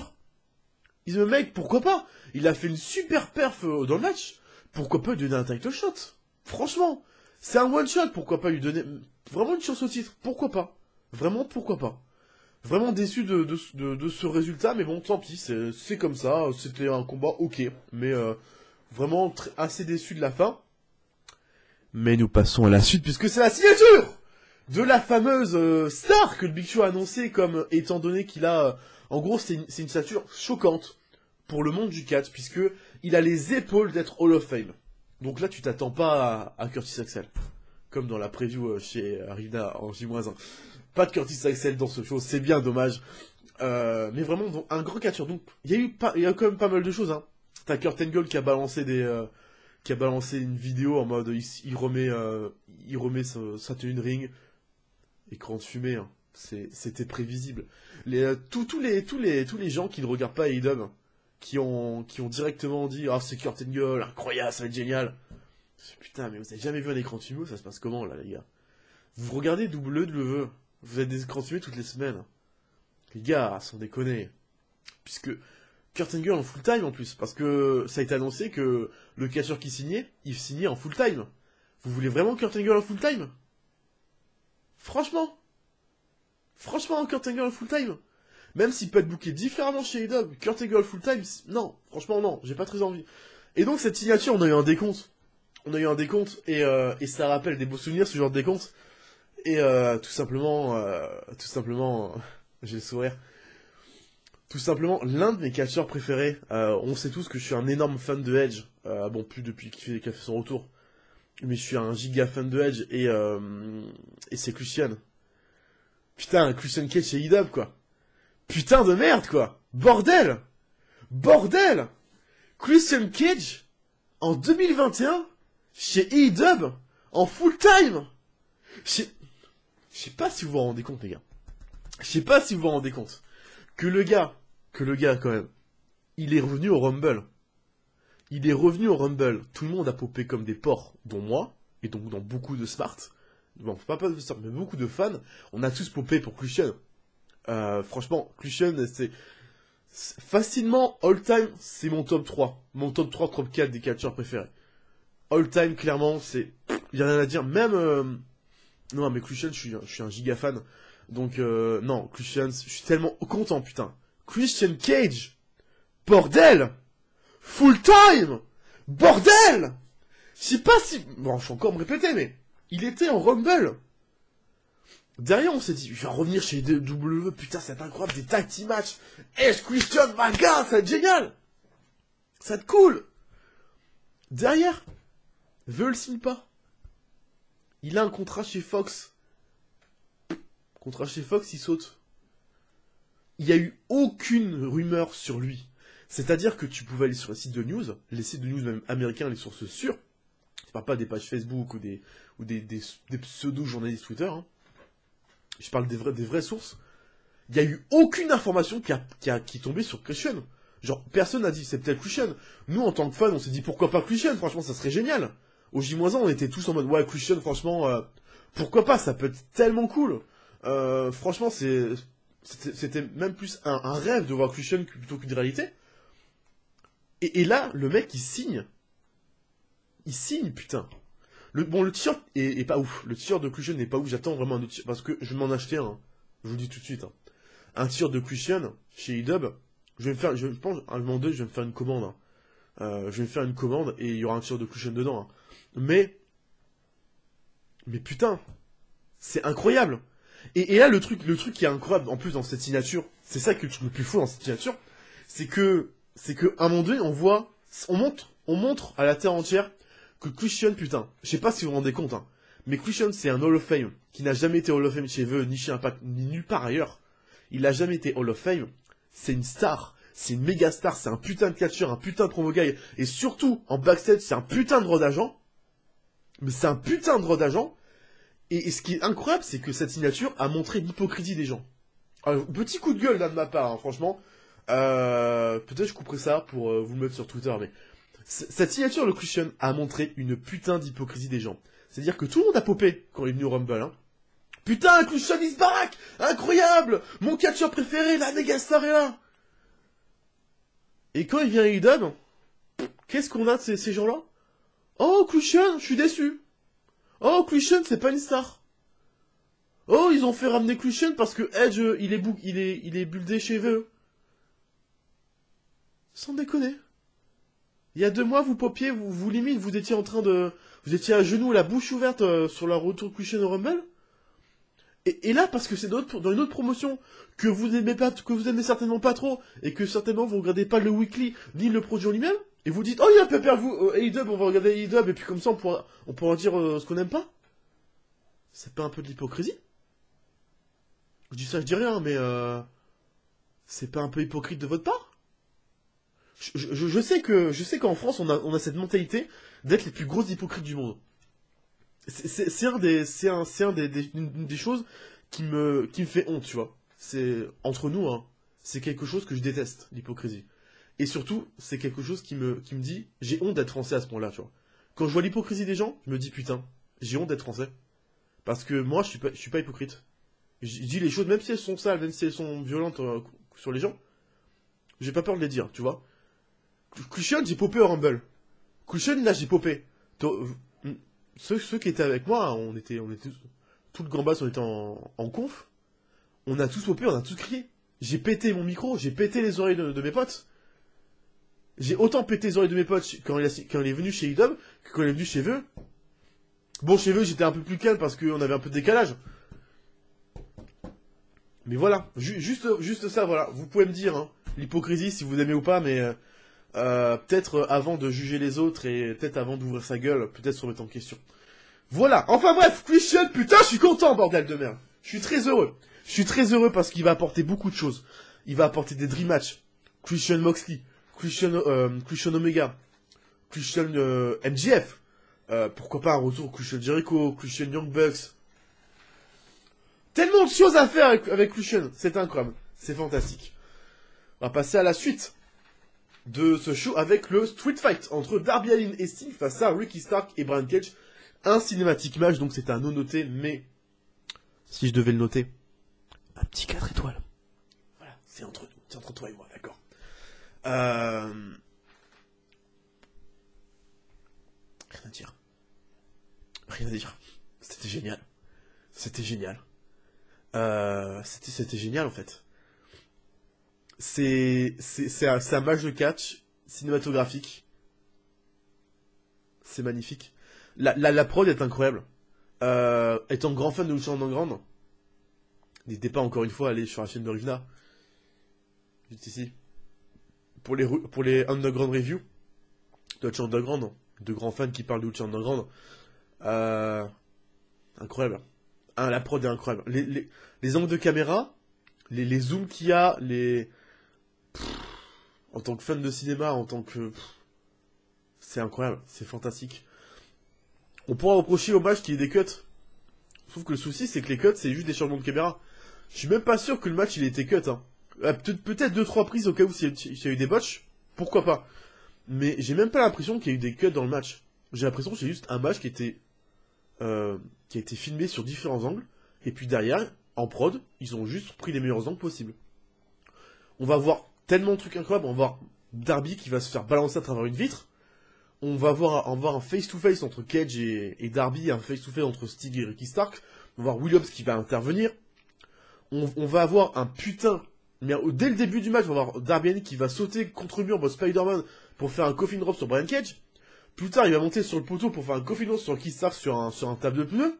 Le mec, pourquoi pas? Il a fait une super perf dans le match. Pourquoi pas lui donner un title shot? Franchement, c'est un one shot, pourquoi pas lui donner vraiment une chance au titre? Pourquoi pas? Vraiment, pourquoi pas? Vraiment déçu de ce résultat, mais bon, tant pis, c'est comme ça, c'était un combat ok, mais vraiment assez déçu de la fin. Mais nous passons à la suite, puisque c'est la signature de la fameuse star que le Big Show a annoncé comme étant donné qu'il a... en gros, c'est une stature choquante pour le monde du catch, puisque il a les épaules d'être Hall of Fame. Donc là, tu t'attends pas à Curtis Axel, comme dans la preview chez Arena en J-1. Pas de Curtis Axel dans ce show, c'est bien dommage. Mais vraiment, donc, un grand catcheur. Donc, il y a quand même pas mal de choses. Hein. T'as Kurt Angle qui a balancé une vidéo en mode il remet sa tenue de ring. Écran de fumée, hein. C'était prévisible. Tous les gens qui ne regardent pas AEW, qui ont directement dit ah c'est Kurt Angle, incroyable, ça va être génial. Putain, mais vous avez jamais vu un écran de fumée, ça se passe comment là les gars? Vous regardez WWE, vous avez des écrans de fumée toutes les semaines. Les gars, sans déconner. Puisque Kurt Angle en full time en plus, parce que ça a été annoncé que le catcheur qui signait, il signait en full time. Vous voulez vraiment Kurt Angle en full time? Franchement, Kurt Angle full time. Même s'il peut être booké différemment chez AEW, Kurt Angle full time, non, franchement non, j'ai pas très envie. Et donc cette signature, on a eu un décompte. Et ça rappelle des beaux souvenirs ce genre de décompte. Et tout simplement, j'ai le sourire. Tout simplement, l'un de mes catcheurs préférés. On sait tous que je suis un énorme fan de Edge. Bon, plus depuis qu'il a fait son retour. Mais je suis un giga fan de Edge et c'est Christian. Putain, Christian Cage chez AEW, quoi. Putain de merde, quoi. Bordel. Christian Cage, en 2021, chez AEW, en full time. Je sais pas si vous vous rendez compte, les gars. Que le gars, quand même, il est revenu au Rumble. Tout le monde a popé comme des porcs, dont moi, et donc dans beaucoup de Smart. Bon, pas de Smart, mais beaucoup de fans. On a tous popé pour Christian. Franchement, Christian, c'est facilement, all time, c'est mon top 3. Mon top 3, top 4 des catcheurs préférés. All time, clairement, y a rien à dire. Même, non, mais Christian, je suis un giga fan. Donc, non, Christian, je suis tellement content, putain. Christian Cage! Bordel! Full time! Bordel! Je sais pas si... Bon, je vais encore me répéter, mais... Il était en Rumble. Derrière, on s'est dit, je vais revenir chez WWE, putain, c'est incroyable, des tag team matchs. Edge, Christian, my god, ça va être génial! Ça va être cool! Derrière, veut le signe pas. Il a un contrat chez Fox. Il saute. Il y a eu aucune rumeur sur lui. C'est-à-dire que tu pouvais aller sur les sites de news même américains, les sources sûres, je parle pas des pages Facebook ou des pseudo-journalistes Twitter, hein. Je parle des vraies sources. Il y a eu aucune information qui est tombée sur Christian. Genre, personne n'a dit c'est peut-être Christian. Nous, en tant que fans, on s'est dit pourquoi pas Christian, franchement, ça serait génial. Au J-1, on était tous en mode ouais, Christian, franchement, pourquoi pas, ça peut être tellement cool. Franchement, c'était même plus un rêve de voir Christian plutôt qu'une réalité. Et là, le mec, il signe. Il signe, putain. Le t-shirt est pas ouf. Le t-shirt de Christian n'est pas ouf. J'attends vraiment un autre t-shirt. Parce que je vais m'en acheter un. Je vous le dis tout de suite. Hein. Un t-shirt de Christian chez eDub. Je pense, à un moment donné, je vais me faire une commande. Hein. Je vais me faire une commande et il y aura un t-shirt de Christian dedans. Hein. Mais putain, c'est incroyable. Et là, le truc qui est incroyable, en plus, dans cette signature, c'est ça que je trouve le plus fou dans cette signature, c'est que, à un moment donné, on montre à la terre entière que Christian, putain, je sais pas si vous vous rendez compte, hein, mais Christian, c'est un Hall of Fame qui n'a jamais été Hall of Fame chez eux, ni chez Impact, ni nulle part ailleurs. Il a jamais été Hall of Fame. C'est une star. C'est une méga star. C'est un putain de catcheur, un putain de promo guy. Et surtout, en backstage, c'est un putain de draw d'agent. Mais c'est un putain de draw d'agent. Et ce qui est incroyable, c'est que cette signature a montré l'hypocrisie des gens. Alors, petit coup de gueule là de ma part, hein, franchement. Peut-être je couperai ça pour vous le mettre sur Twitter, mais cette signature de Christian a montré une putain d'hypocrisie des gens. C'est-à-dire que tout le monde a popé quand il est venu au Rumble, hein. Putain, Christian is back! Incroyable! Mon catcheur préféré, la méga star est là! Et quand il vient à AEW, qu'est-ce qu'on a de ces gens-là? Oh, Christian, je suis déçu. Oh, Christian, c'est pas une star. Oh, ils ont fait ramener Christian parce que Edge, il est buildé chez eux. Sans déconner. Il y a 2 mois, vous popiez, vous limite, vous étiez vous étiez à genoux, la bouche ouverte sur la retour de Christian au Rumble. Et là, parce que c'est dans une autre promotion que vous aimez pas, que vous aimez certainement pas trop, et que certainement vous regardez pas le weekly ni le produit en lui-même, et vous dites oh il y a un peu vous AEW, on va regarder AEW et puis comme ça on pourra dire ce qu'on aime pas. C'est pas un peu de l'hypocrisie? Je dis ça, je dis rien, mais c'est pas un peu hypocrite de votre part? Je sais qu'en France on a cette mentalité d'être les plus grosses hypocrites du monde. C'est une des choses qui me fait honte, tu vois. C'est, entre nous, hein, c'est quelque chose que je déteste, l'hypocrisie. Et surtout, c'est quelque chose qui me dit, j'ai honte d'être français à ce point-là, tu vois. Quand je vois l'hypocrisie des gens, je me dis, putain, j'ai honte d'être français. Parce que moi, je suis pas hypocrite. Je dis les choses, même si elles sont sales, même si elles sont violentes sur les gens, j'ai pas peur de les dire, tu vois. Christian, j'ai popé au Rumble. Christian, là, j'ai popé. Ceux qui étaient avec moi, on était tout le gambas, on était en conf. On a tous popé, on a tous crié. J'ai pété mon micro, j'ai pété les oreilles de mes potes. J'ai autant pété les oreilles de mes potes quand il est venu chez eDub que quand il est venu chez eux. Bon, chez eux, j'étais un peu plus calme parce qu'on avait un peu de décalage. Mais voilà, juste ça, voilà. Vous pouvez me dire, hein, l'hypocrisie, si vous aimez ou pas, mais peut-être avant de juger les autres et peut-être avant d'ouvrir sa gueule, peut-être se remettre en question. Voilà, enfin bref, Christian, putain, je suis content, bordel de merde. Je suis très heureux. Je suis très heureux parce qu'il va apporter beaucoup de choses. Il va apporter des Dream Match, Christian Moxley, Christian Omega, Christian MJF, pourquoi pas un retour Christian Jericho, Christian Young Bucks. Tellement de choses à faire avec Christian, c'est incroyable, c'est fantastique. On va passer à la suite de ce show avec le Street Fight entre Darby Allin et Sting face à Ricky Stark et Brian Cage. Un cinématique match, donc c'est un non noté, mais si je devais le noter, un petit 4 étoiles. Voilà, c'est entre nous, c'est entre toi et moi, d'accord. Rien à dire. Rien à dire. C'était génial. C'était génial. C'était génial en fait. C'est un match de catch cinématographique. C'est magnifique. La prod est incroyable. Étant grand fan de Lucha Underground, n'hésitez pas encore une fois à aller sur la chaîne de Rivna. Juste ici. Pour les Underground Review de Lucha Underground, de grands fans qui parlent de Lucha Underground. Incroyable. Hein, la prod est incroyable. Les angles de caméra, les zooms qu'il y a, en tant que fan de cinéma, en tant que... C'est incroyable, c'est fantastique. On pourra reprocher au match qu'il y ait des cuts. Sauf que le souci, c'est que les cuts, c'est juste des changements de caméra. Je suis même pas sûr que le match, il ait été cut. Hein. Peut-être 2-3 prises au cas où s'il y a eu des botches. Pourquoi pas. Mais j'ai même pas l'impression qu'il y a eu des cuts dans le match. J'ai l'impression que c'est juste un match qui a été filmé sur différents angles. Et puis derrière, en prod, ils ont juste pris les meilleurs angles possibles. On va voir tellement de trucs incroyables. On va voir Darby qui va se faire balancer à travers une vitre. On va voir un face-to-face entre Cage et Darby, un face-to-face entre Sting et Ricky Stark. On va voir Will Hobbs qui va intervenir. On va avoir un putain... Mais dès le début du match, on va voir Darby Allin qui va sauter contre le mur en Spider-Man pour faire un coffin drop sur Brian Cage. Plus tard, il va monter sur le poteau pour faire un coffin drop sur Ricky Stark sur un table de pneus.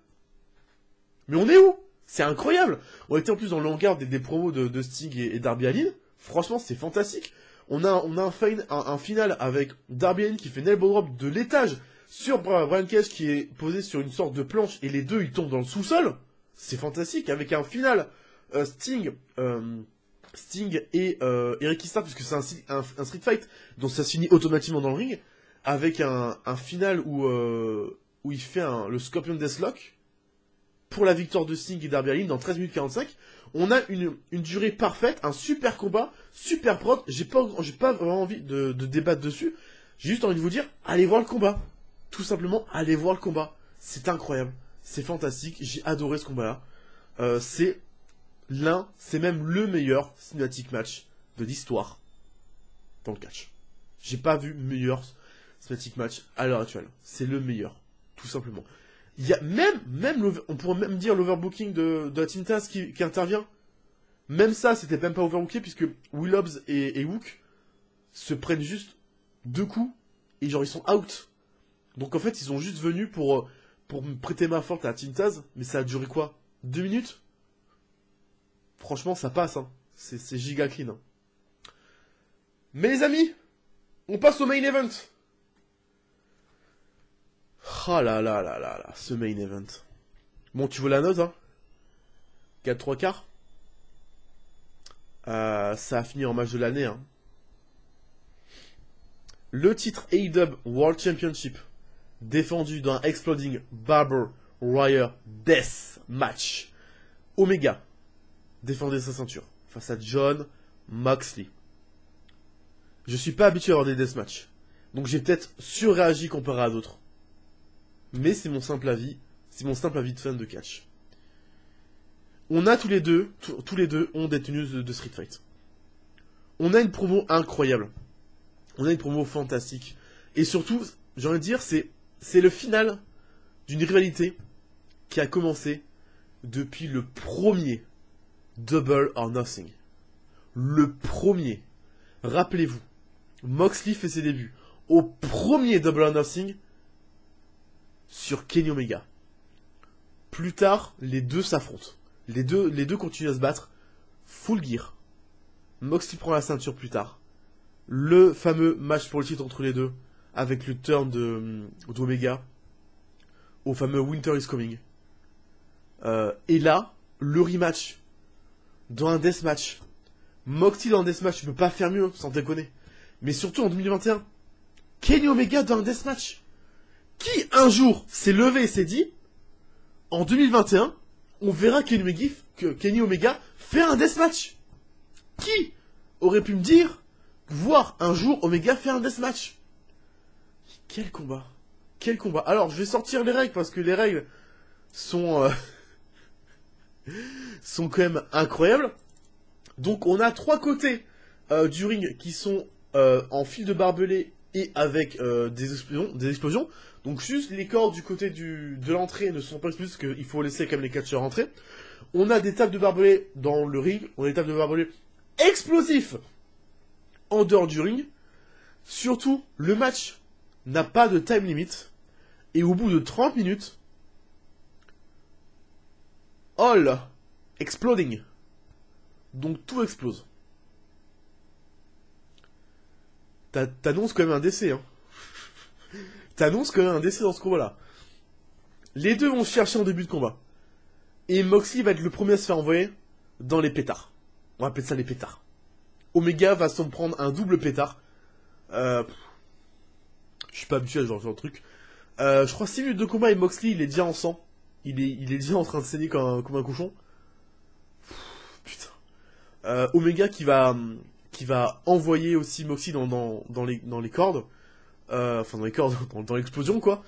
Mais on est où? C'est incroyable. On était en plus dans le hangar des promos de Sting et Darby Allin. Franchement, c'est fantastique. On a un final avec Darby Allin qui fait nail drop de l'étage sur Brian Cage qui est posé sur une sorte de planche et les deux ils tombent dans le sous-sol. C'est fantastique avec un final Sting et Ricky Stark puisque c'est un street fight donc ça se finit automatiquement dans le ring avec un final où il fait le Scorpion Deathlock pour la victoire de Sting et Darby Allin dans 13 minutes 45. On a une durée parfaite, un super combat, super prod. J'ai pas vraiment envie de débattre dessus. J'ai juste envie de vous dire, allez voir le combat. Tout simplement, allez voir le combat. C'est incroyable. C'est fantastique. J'ai adoré ce combat-là. C'est même le meilleur cinematic match de l'histoire dans le catch. J'ai pas vu meilleur cinematic match à l'heure actuelle. C'est le meilleur. Tout simplement. Il y a on pourrait même dire l'overbooking de la Team Taz qui intervient. Même ça, c'était même pas overbooké puisque Will Hobbs et Hook se prennent juste 2 coups et genre ils sont out. Donc en fait, ils sont juste venus pour me prêter main forte à la Team Taz, mais ça a duré quoi? 2 minutes? Franchement, ça passe, hein. C'est giga clean. Hein. Mais les amis, on passe au main event. Ah là là là là là, ce main event. Bon, tu veux la note, hein 4-3 quarts. Ça a fini en match de l'année, hein. Le titre AEW World Championship, défendu dans un Exploding Barbed Wire Death Match. Omega défendait sa ceinture face à Jon Moxley. Je suis pas habitué à avoir des deathmatchs, donc j'ai peut-être surréagi comparé à d'autres. Mais c'est mon simple avis de fan de catch. On a tous les deux ont des tenues de street fight. On a une promo incroyable. On a une promo fantastique. Et surtout, j'ai envie de dire, c'est le final d'une rivalité qui a commencé depuis le premier Double or Nothing. Le premier. Rappelez-vous, Moxley fait ses débuts au premier Double or Nothing sur Kenny Omega. Plus tard, les deux s'affrontent. Les deux continuent à se battre. Full Gear. Moxley prend la ceinture plus tard. Le fameux match pour le titre entre les deux, avec le turn d'Omega, au fameux Winter is Coming. Et là, le rematch, dans un deathmatch. Moxley dans un deathmatch, tu peux pas faire mieux, sans déconner. Mais surtout en 2021, Kenny Omega dans un deathmatch. Qui, un jour, s'est levé et s'est dit, en 2021, on verra Kenny Omega faire un deathmatch. Qui aurait pu me dire, voir un jour Omega faire un deathmatch? Quel combat. Quel combat. Alors, je vais sortir les règles, parce que les règles sont quand même incroyables. Donc, on a 3 côtés du ring qui sont en fil de barbelé et avec des explosions. Donc juste les cordes du côté de l'entrée ne sont pas explosées parce qu'il faut laisser quand même les catcheurs rentrer. On a des tables de barbelé dans le ring. On a des tables de barbelé explosifs en dehors du ring. Surtout, le match n'a pas de time limit. Et au bout de 30 minutes, all exploding. Donc tout explose. T'annonces quand même un décès, hein. T'annonces quand même un décès dans ce combat-là. Les deux vont se chercher en début de combat. Et Moxley va être le premier à se faire envoyer dans les pétards. On va appeler ça les pétards. Omega va s'en prendre un double pétard. Je suis pas habitué à ce genre de truc. Je crois 6 minutes de combat et Moxley il est déjà en sang. Il est déjà en train de saigner comme un cochon. Putain. Omega qui va envoyer aussi Moxley dans les cordes. Enfin dans les cordes, dans l'explosion quoi.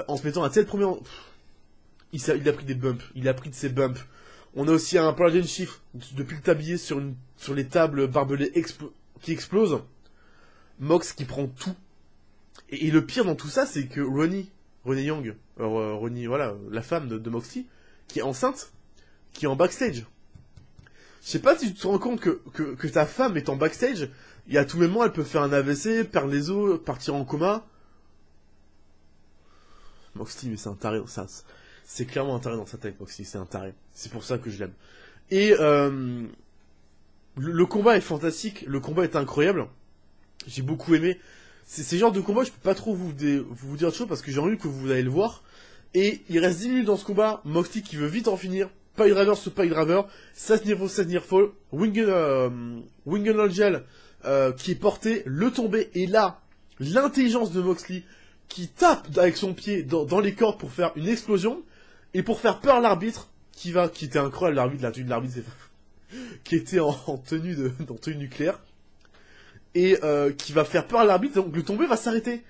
En se mettant un tel premier... Il a pris des bumps. Il a pris de ses bumps. On a aussi un Paladin Shift depuis le tablier sur les tables barbelées qui explosent. Mox qui prend tout. Et le pire dans tout ça, c'est que Ronnie Young, Ronnie, voilà, la femme de Moxley, qui est enceinte, qui est en backstage. Je sais pas si tu te rends compte que ta femme est en backstage, et à tout moment, elle peut faire un AVC, perdre les os, partir en coma. Moxley, mais c'est un taré, c'est clairement un taré dans sa tête, Moxley, c'est un taré. C'est pour ça que je l'aime. Et le combat est fantastique, le combat est incroyable. J'ai beaucoup aimé. C'est genre de combat, je peux pas trop vous dire de choses parce que j'ai envie que vous allez le voir. Et il reste 10 minutes dans ce combat, Moxley qui veut vite en finir. Pile driver sur pile driver, 16 near fall, Wingen Angel qui est porté, le tombé, et là, l'intelligence de Moxley qui tape avec son pied dans les cordes pour faire une explosion, et pour faire peur à l'arbitre, qui était incroyable, l'arbitre, la tenue de l'arbitre, qui était en tenue nucléaire, et qui va faire peur à l'arbitre, donc le tombé va s'arrêter.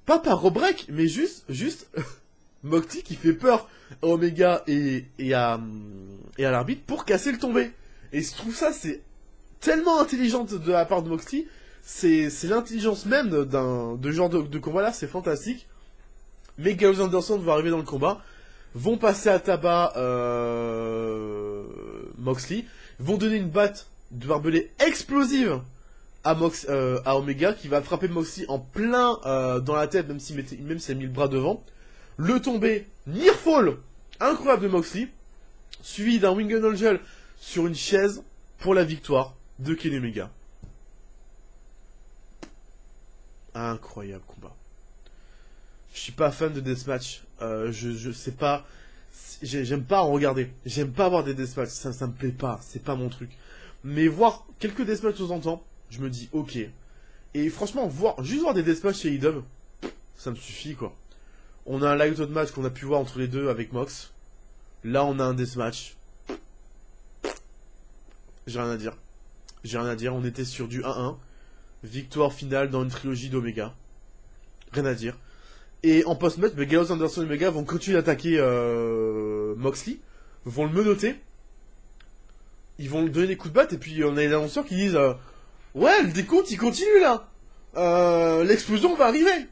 Pas par rebreak, mais juste Moxley qui fait peur à Omega et à l'arbitre pour casser le tombé. Et je trouve ça, c'est tellement intelligent de la part de Moxley, c'est l'intelligence même de genre de combat là, c'est fantastique. Mais Gallows Anderson va arriver dans le combat, vont passer à tabac Moxley, vont donner une batte de barbelé explosive à Omega, qui va frapper Moxley en plein dans la tête, même s'il a mis le bras devant. Le tombé, near fall, incroyable de Moxley, suivi d'un Wingen Angel sur une chaise pour la victoire de Kenny Omega. Incroyable combat. Je suis pas fan de deathmatch. Je sais pas. J'aime pas en regarder. J'aime pas voir des deathmatchs. Ça me plaît pas. C'est pas mon truc. Mais voir quelques deathmatchs de temps en temps, je me dis ok. Et franchement, juste voir des deathmatchs chez AEW, ça me suffit quoi. On a un live out match qu'on a pu voir entre les deux avec Mox. Là, on a un deathmatch. J'ai rien à dire. On était sur du 1-1. Victoire finale dans une trilogie d'Omega. Rien à dire. Et en post-match, Gallows, Anderson et Omega vont continuer d'attaquer Moxley. Vont le menotter. Ils vont lui donner des coups de batte. Et puis, on a les annonceurs qui disent ouais, le décompte, il continue là. L'explosion va arriver.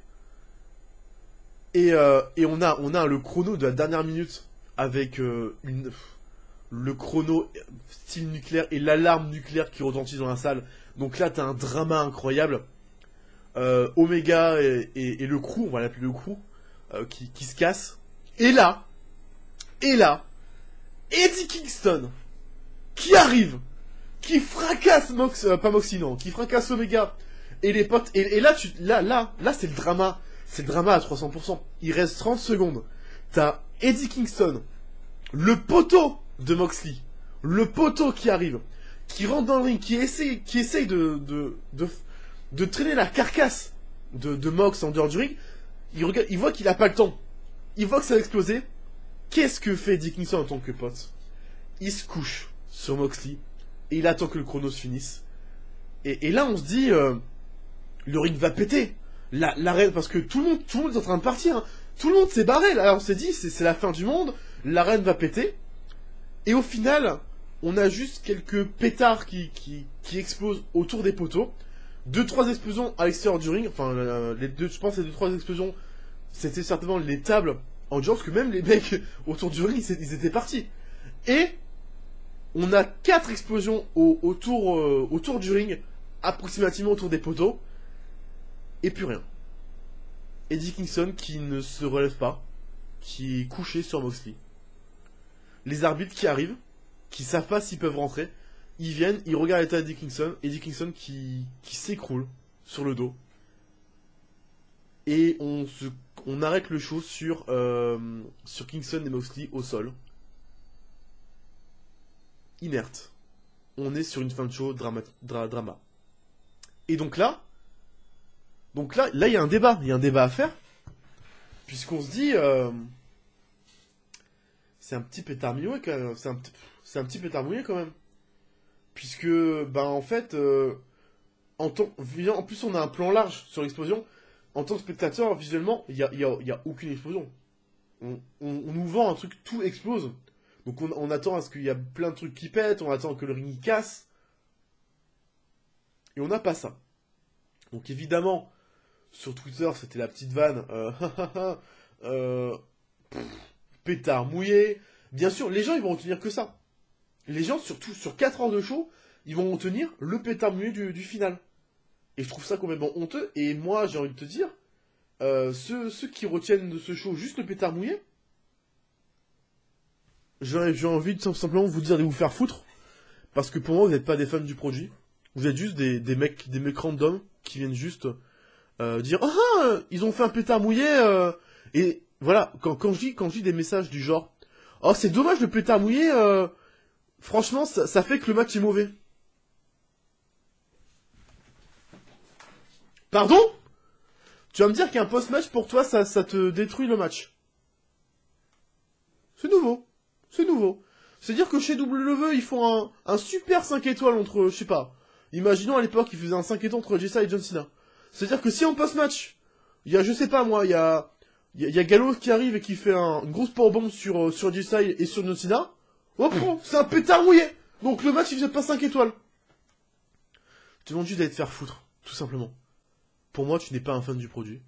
Et on a le chrono de la dernière minute avec le chrono style nucléaire et l'alarme nucléaire qui retentit dans la salle. Donc là, t'as un drama incroyable. Omega et le crew, on va l'appeler le crew, qui se casse. Et là, Eddie Kingston qui arrive, qui fracasse qui fracasse Omega et les potes. Et là, là, c'est le drama. C'est le drama à 300%. Il reste 30 secondes. T'as Eddie Kingston, le poteau de Moxley, le poteau qui arrive, qui rentre dans le ring, qui essaye de traîner la carcasse de Mox en dehors du ring. Il voit qu'il a pas le temps. Il voit que ça va exploser. Qu'est-ce que fait Eddie Kingston en tant que pote? Il se couche sur Moxley et il attend que le chrono se finisse. Et là, on se dit, le ring va péter. L'arène, parce que tout le monde est en train de partir, hein. Tout le monde s'est barré, là, on s'est dit, c'est la fin du monde, l'arène va péter, et au final, on a juste quelques pétards qui explosent autour des poteaux, 2-3 explosions à l'extérieur du ring, enfin, je pense que les 2-3 explosions, c'était certainement les tables, en disant que même les mecs autour du ring, ils étaient partis. Et, on a 4 explosions autour du ring, approximativement autour des poteaux, et plus rien. Eddie Kingston qui ne se relève pas, qui est couché sur Moxley. Les arbitres qui arrivent, qui savent pas s'ils peuvent rentrer, ils viennent, ils regardent l'état d'Eddie Kingston qui s'écroule sur le dos. Et on arrête le show sur Kingston et Moxley au sol. Inerte. On est sur une fin de show drama. Et là, il y a un débat. Il y a un débat à faire. Puisqu'on se dit... c'est un petit pétard mouillé quand même. C'est un petit pétard mouillé quand même. Puisque, en fait... en plus, on a un plan large sur l'explosion. En tant que spectateur, visuellement, il y a aucune explosion. On nous vend un truc, tout explose. Donc on attend à ce qu'il y a plein de trucs qui pètent, on attend que le ring il casse. Et on n'a pas ça. Donc évidemment, sur Twitter, c'était la petite vanne. Pétard mouillé. Bien sûr, les gens, ils vont retenir que ça. Les gens, surtout sur 4 heures de show, ils vont retenir le pétard mouillé du final. Et je trouve ça complètement honteux. Et moi, j'ai envie de te dire, ceux qui retiennent de ce show juste le pétard mouillé, j'ai envie de simplement vous dire de vous faire foutre. Parce que pour moi, vous n'êtes pas des fans du produit. Vous êtes juste des mecs random qui viennent juste dire ah, ils ont fait un pétard mouillé. Et voilà, quand je dis des messages du genre oh, c'est dommage le pétard mouillé, franchement, ça fait que le match est mauvais. Pardon? Tu vas me dire qu'un post-match, pour toi, ça te détruit le match. C'est nouveau. C'est nouveau. C'est-à-dire que chez WWE, ils font un super 5 étoiles entre, je sais pas. Imaginons à l'époque, ils faisaient un 5 étoiles entre Jessa et John Cena. C'est-à-dire que si en post-match, il y a, je sais pas moi, il y a Gallows qui arrive et qui fait une grosse powerbomb sur Jessa et sur John Cena, hop, c'est un pétard mouillé. Donc le match, il faisait pas 5 étoiles. Je te demande juste d'aller te faire foutre, tout simplement. Pour moi, tu n'es pas un fan du produit.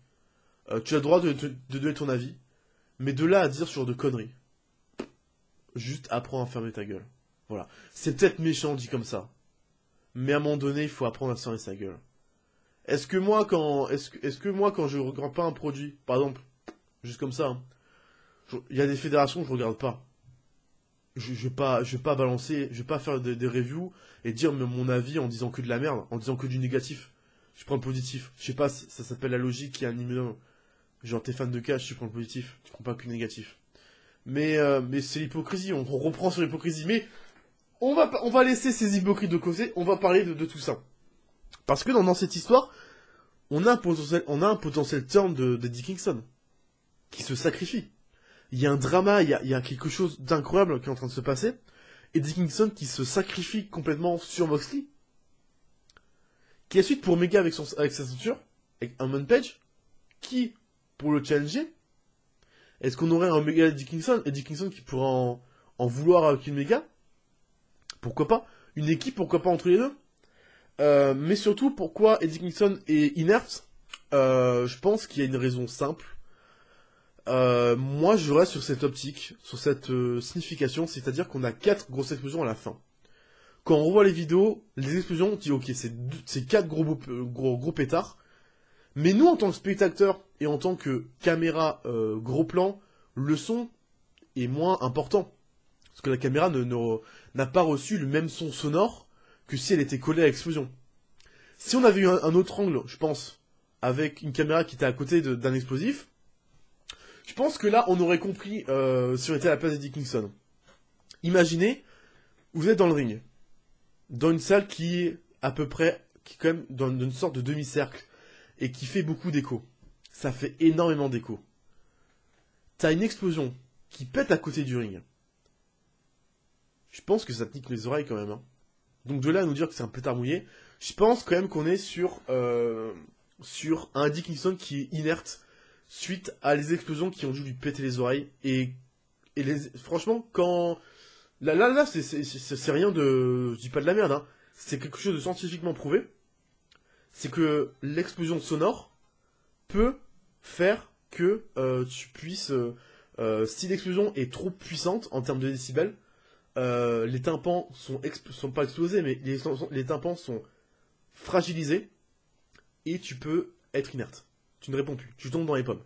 Tu as le droit de donner ton avis. Mais de là à dire sur de conneries. Juste apprends à fermer ta gueule. Voilà. C'est peut-être méchant dit comme ça. Mais à un moment donné, il faut apprendre à fermer sa gueule. Est-ce que moi, quand je regarde pas un produit, par exemple, juste comme ça, hein, il y a des fédérations que je regarde pas. Je vais pas balancer, je vais pas faire des reviews et dire mon avis en disant que de la merde, en disant que du négatif. Je prends le positif. Je sais pas, ça s'appelle la logique qui anime. Genre, t'es fan de cash, tu prends le positif. Tu prends pas que le négatif. Mais c'est l'hypocrisie. On reprend sur l'hypocrisie. Mais on va laisser ces hypocrites de côté. On va parler de tout ça. Parce que dans cette histoire, on a un potentiel turn d'Eddie Kingston. Qui se sacrifie. Il y a un drama, il y a quelque chose d'incroyable qui est en train de se passer. Eddie Kingston qui se sacrifie complètement sur Moxley. Qui est suite pour Mega avec sa ceinture, avec Hangman Page, qui, pour le challenger, est-ce qu'on aurait un Mega Eddie Kingston qui pourrait en vouloir avec une Mega? Pourquoi pas? Une équipe, pourquoi pas entre les deux? Mais surtout, pourquoi Eddie Kingston est inerte? Je pense qu'il y a une raison simple. Moi, je reste sur cette optique, sur cette signification, c'est-à-dire qu'on a 4 grosses explosions à la fin. Quand on revoit les vidéos, les explosions, on dit ok, c'est 4 gros pétards. Mais nous, en tant que spectateurs et en tant que caméra gros plan, le son est moins important. Parce que la caméra n'a pas reçu le même son sonore que si elle était collée à l'explosion. Si on avait eu un autre angle, je pense, avec une caméra qui était à côté d'un explosif, je pense que là, on aurait compris si on était à la place d'Eddie Kingston. Imaginez, vous êtes dans le ring. Dans une salle qui est à peu près, qui est quand même dans une sorte de demi-cercle, et qui fait beaucoup d'écho. Ça fait énormément d'écho. T'as une explosion qui pète à côté du ring. Je pense que ça te nique les oreilles quand même. Hein. Donc de là à nous dire que c'est un pétard mouillé, je pense quand même qu'on est sur un Eddie Kingston qui est inerte suite à les explosions qui ont dû lui péter les oreilles. Et franchement, quand... Là, c'est rien de... Je dis pas de la merde, hein. C'est quelque chose de scientifiquement prouvé. C'est que l'explosion sonore peut faire que tu puisses... si l'explosion est trop puissante en termes de décibels, les tympans sont pas explosés, mais les tympans sont fragilisés et tu peux être inerte. Tu ne réponds plus, tu tombes dans les pommes.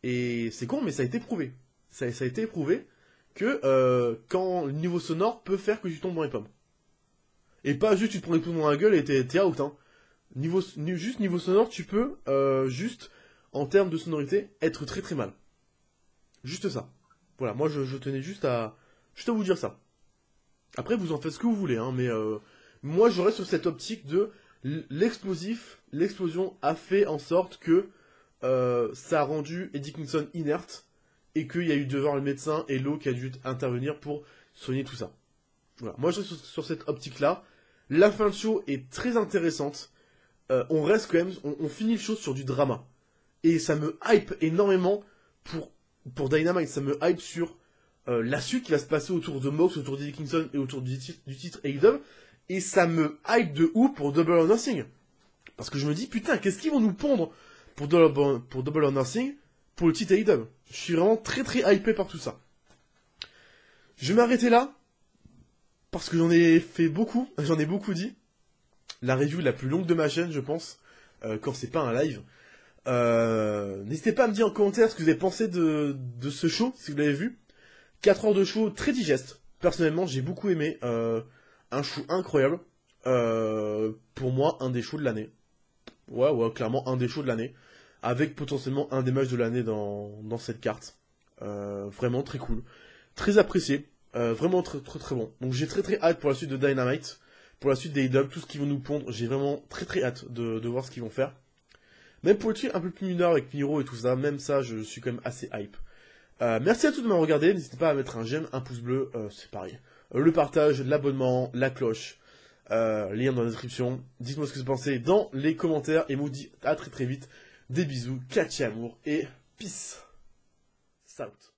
Et c'est con, mais ça a été prouvé. Ça a été prouvé que quand le niveau sonore peut faire que tu tombes dans les pommes. Et pas juste tu te prends les pommes dans la gueule et t'es out. Hein. Juste niveau sonore, tu peux, juste, en termes de sonorité, être très très mal. Juste ça. Voilà, moi je tenais juste à vous dire ça. Après, vous en faites ce que vous voulez, hein, mais moi je reste sur cette optique de l'explosion a fait en sorte que ça a rendu Eddie Kingston inerte et qu'il y a eu devant le médecin et l'eau qui a dû intervenir pour soigner tout ça. Voilà. Moi je suis sur cette optique-là. La fin de show est très intéressante. On reste quand même, on finit le show sur du drama. Et ça me hype énormément pour Dynamite. Ça me hype sur la suite qui va se passer autour de Mox, autour d'Eddie Kingston et autour du titre AEW. Et ça me hype de ouf pour Double or Nothing. Parce que je me dis, putain, qu'est-ce qu'ils vont nous pondre pour Double or Nothing pour le titre AEW. Je suis vraiment très très hypé par tout ça. Je vais m'arrêter là. Parce que j'en ai fait beaucoup, j'en ai beaucoup dit. La review la plus longue de ma chaîne, je pense, quand c'est pas un live. N'hésitez pas à me dire en commentaire ce que vous avez pensé de ce show, si vous l'avez vu. 4 heures de show très digeste. Personnellement, j'ai beaucoup aimé. Un show incroyable. Pour moi, un des shows de l'année. Ouais, clairement, un des shows de l'année. Avec potentiellement un des matchs de l'année dans cette carte. Vraiment très cool. Très apprécié. Vraiment très très très bon. Donc j'ai très très hâte pour la suite de Dynamite, pour la suite des AEW, tout ce qu'ils vont nous pondre. J'ai vraiment très très hâte de voir ce qu'ils vont faire. Même pour le truc un peu plus mineur avec Miro et tout ça, même ça, je suis quand même assez hype. Merci à tous de m'avoir regardé. N'hésitez pas à mettre un j'aime, un pouce bleu, c'est pareil. Le partage, l'abonnement, la cloche, lien dans la description. Dites-moi ce que vous pensez dans les commentaires et vous dis à très très vite. Des bisous, catch et amour et peace. Out.